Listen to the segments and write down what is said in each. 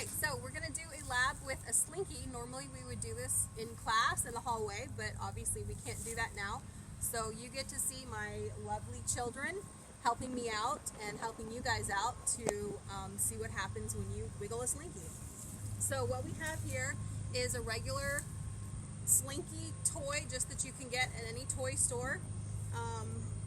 Alright, so we're going to do a lab with a Slinky. Normally we would do this in class in the hallway, but obviously we can't do that now. So you get to see my lovely children helping me out and helping you guys out to see what happens when you wiggle a Slinky. So what we have here is a regular Slinky toy, just that you can get at any toy store.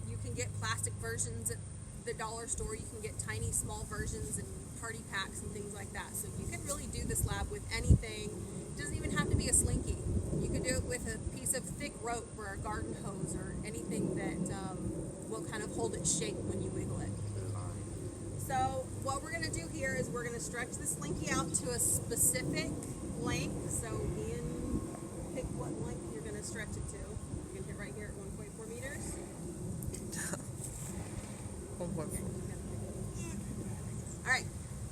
You can get plastic versions at the dollar store. You can get tiny small versions and party packs and things like that. So you can really do this lab with anything. It doesn't even have to be a Slinky. You can do it with a piece of thick rope or a garden hose or anything that will kind of hold its shape when you wiggle it. So what we're going to do here is we're going to stretch the Slinky out to a specific length. So Ian, pick what length you're going to stretch it to. You can hit right here at 1.4 meters. 1.4. All right.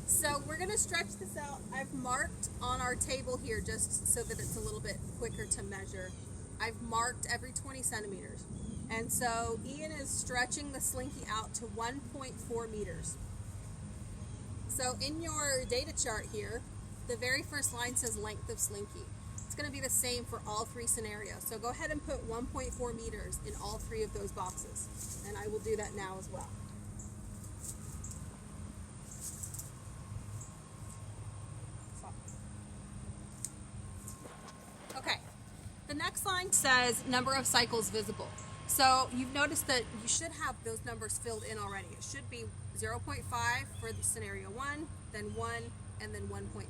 So we're going to stretch this out. I've marked on our table here just so that it's a little bit quicker to measure. I've marked every 20 centimeters. And so Ian is stretching the Slinky out to 1.4 meters. So in your data chart here, the very first line says length of Slinky. It's going to be the same for all three scenarios. So go ahead and put 1.4 meters in all three of those boxes. And I will do that now as well. Okay, the next line says number of cycles visible. So you've noticed that you should have those numbers filled in already. It should be 0.5 for the scenario 1, then 1, and then 1.5.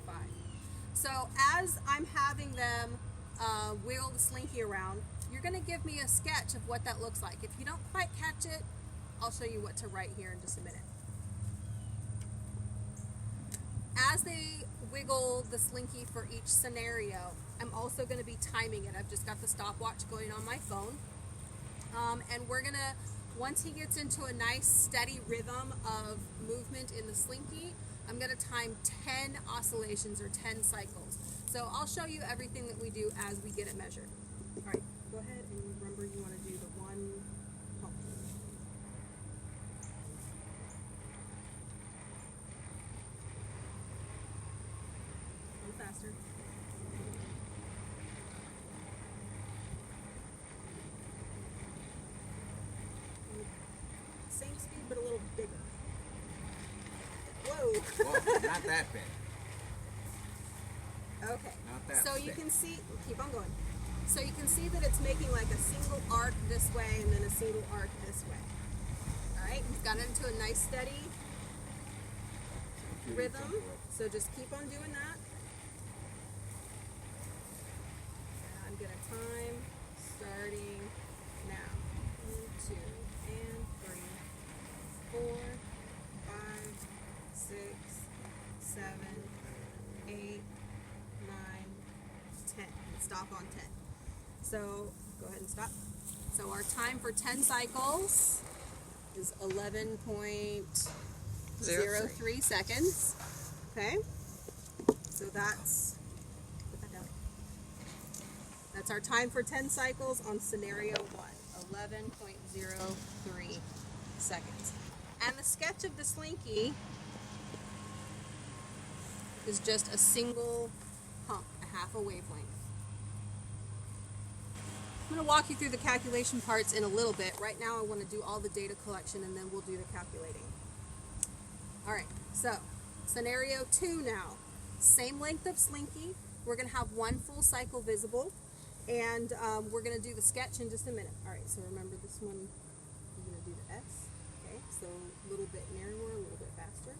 So as I'm having them wiggle the Slinky around, you're going to give me a sketch of what that looks like. If you don't quite catch it, I'll show you what to write here in just a minute. As they wiggle the Slinky for each scenario, I'm also going to be timing it. I've just got the stopwatch going on my phone. And we're going to, once he gets into a nice steady rhythm of movement in the Slinky, I'm going to time 10 oscillations or 10 cycles. So I'll show you everything that we do as we get it measured. All right, go ahead and remember you want to do the one pump. Go faster. Same speed, but a little bigger. Whoa! Whoa, not that big. Okay. Not that so big. you can see, keep on going. So you can see that it's making like a single arc this way and then a single arc this way. All right, we've got it into a nice steady rhythm. So just keep on doing that. And I'm gonna time starting now. 1, 2, and 3, 4, 5, 6, 7, 8, 9, 10. Stop on 10. So go ahead and stop. So our time for 10 cycles is 11.03 seconds. Okay. So put that down. That's our time for 10 cycles on scenario 1. 11.03 seconds. And the sketch of the Slinky is just a single pump, a half a wavelength. I'm going to walk you through the calculation parts in a little bit. Right now I want to do all the data collection and then we'll do the calculating. Alright, so scenario 2 now. Same length of Slinky. We're going to have one full cycle visible. And we're going to do the sketch in just a minute. Alright, so remember this one, you're going to do the S. Okay, so a little bit narrower, a little bit faster.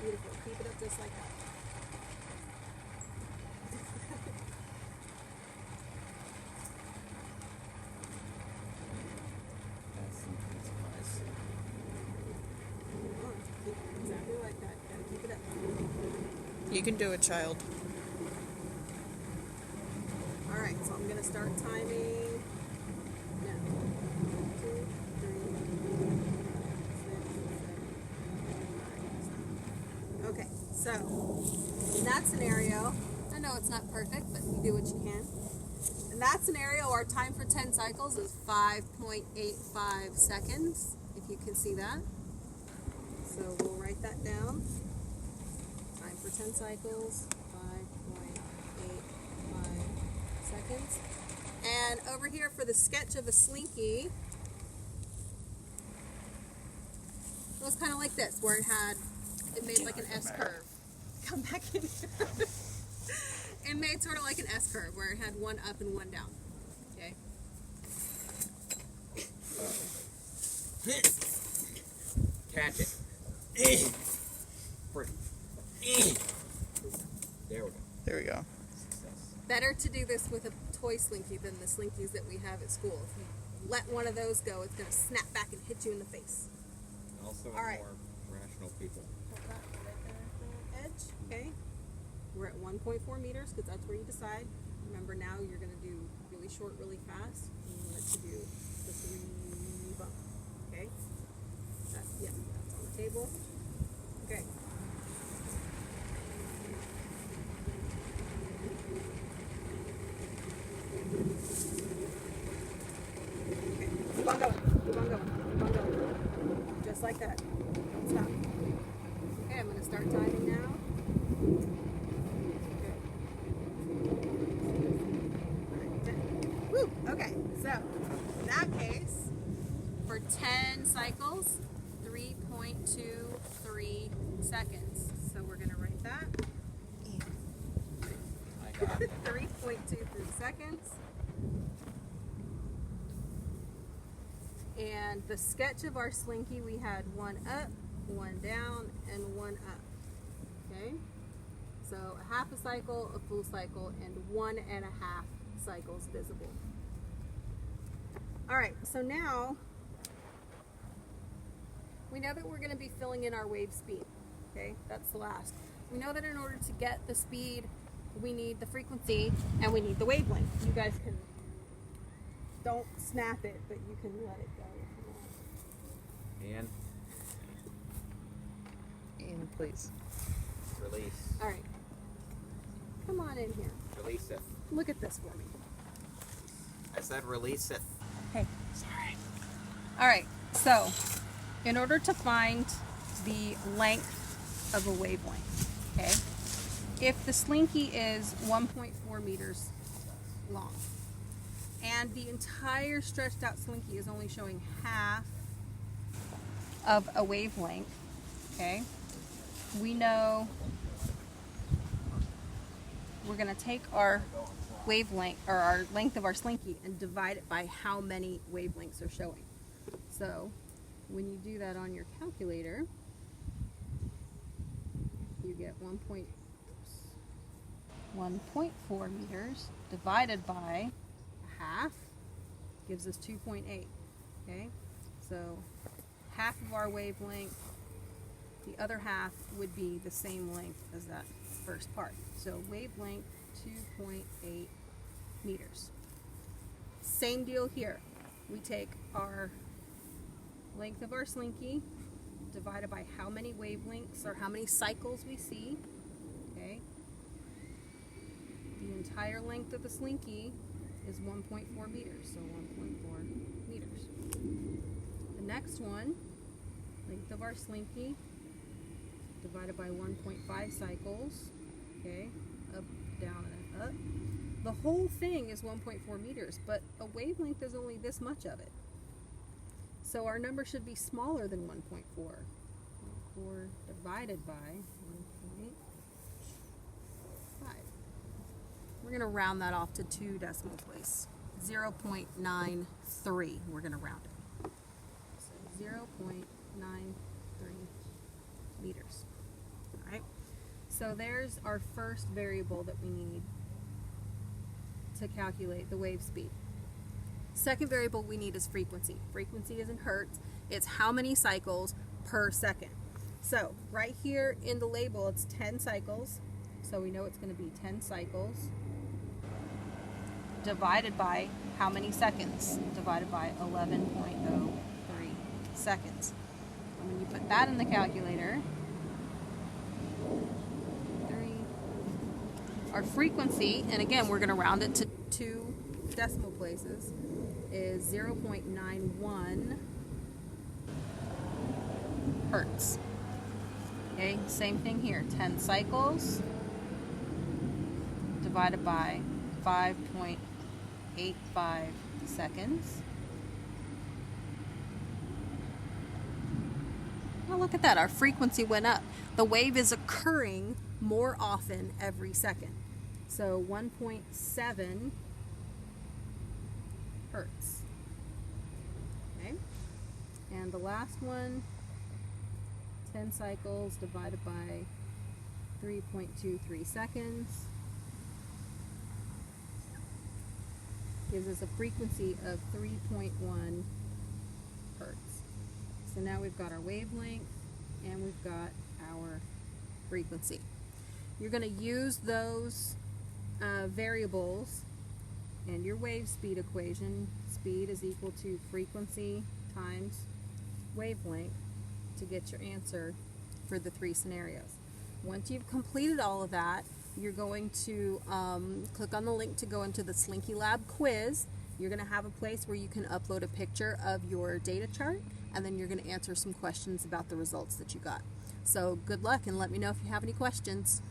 Beautiful. Keep it up just like that. Exactly like that. Gotta keep it up. You can do it, child. Alright, so I'm gonna start timing now. 1, 2, 3, 4, 5, 6, 7, 8, 9. Okay, so in that scenario, I know it's not perfect, but you do what you can. In that scenario, our time for 10 cycles is 5.85 seconds, if you can see that. So we'll write that down. Time for 10 cycles, 5.85 seconds. And over here for the sketch of a Slinky, it was kind of like this, where it made like an S curve. Come back in here. It made sort of like an S curve, where it had one up and one down. Okay. Catch it. There we go. There we go. Success. Better to do this with a toy Slinky than the Slinkies that we have at school. If you let one of those go, it's going to snap back and hit you in the face. Also, All right. more rational people. Hold that right there at the edge. Okay. We're at 1.4 meters because that's where you decide. Remember, now you're going to do really short, really fast. And you want it to do the 3 bump. Okay. That's on the table. Okay. Keep on going. Keep on going. Keep on going. Just like that. Don't stop. Okay, I'm going to start timing now. Okay. Woo! Okay, so in that case, for 10 cycles, 3.23 seconds. So we're going to write that. I got it. 3.23 seconds. And the sketch of our Slinky, we had one up, one down, and one up. Okay? So a half a cycle, a full cycle, and 1.5 cycles visible. All right, so now we know that we're going to be filling in our wave speed. Okay, that's the last. We know that in order to get the speed, we need the frequency and we need the wavelength. You guys can, don't snap it, but you can let it go if you want. And Please. release. All right, come on in here. Release it. Look at this for me. I said release it. Hey, sorry. All right, so in order to find the length of a wavelength, okay, if the Slinky is 1.4 meters long and the entire stretched out Slinky is only showing half of a wavelength, okay, we know we're going to take our wavelength, or our length of our Slinky, and divide it by how many wavelengths are showing. So when you do that on your calculator, you get 1.4 meters divided by half gives us 2.8. Okay, so half of our wavelength, the other half would be the same length as that first part. So wavelength 2.8 meters. Same deal here. We take our length of our Slinky divided by how many wavelengths or how many cycles we see. Okay. The entire length of the Slinky is 1.4 meters, so 1.4 meters. The next one, length of our Slinky divided by 1.5 cycles. Okay, up, down, and up. The whole thing is 1.4 meters, but a wavelength is only this much of it. So our number should be smaller than 1.4. 1.4 divided by 1.5. We're going to round that off to 2 decimal place. 0.93. We're going to round it. So 0.93 meters. All right. So there's our first variable that we need to calculate the wave speed. Second variable we need is frequency. Frequency is in hertz. It's how many cycles per second. So right here in the label it's 10 cycles. So we know it's going to be 10 cycles divided by how many seconds? Divided by 11.03 seconds. And when you put that in the calculator, our frequency, and again we're going to round it to 2 decimal places is 0.91 hertz. Okay, same thing here. 10 cycles divided by 5.85 seconds. Oh, look at that. Our frequency went up. The wave is occurring more often every second. So 1.7 hertz. Okay. And the last one, 10 cycles divided by 3.23 seconds gives us a frequency of 3.1 hertz. So now we've got our wavelength and we've got our frequency. You're going to use those variables and your wave speed equation. Speed is equal to frequency times wavelength to get your answer for the three scenarios. Once you've completed all of that, you're going to click on the link to go into the Slinky Lab quiz. You're going to have a place where you can upload a picture of your data chart, and then you're going to answer some questions about the results that you got. So good luck, and let me know if you have any questions.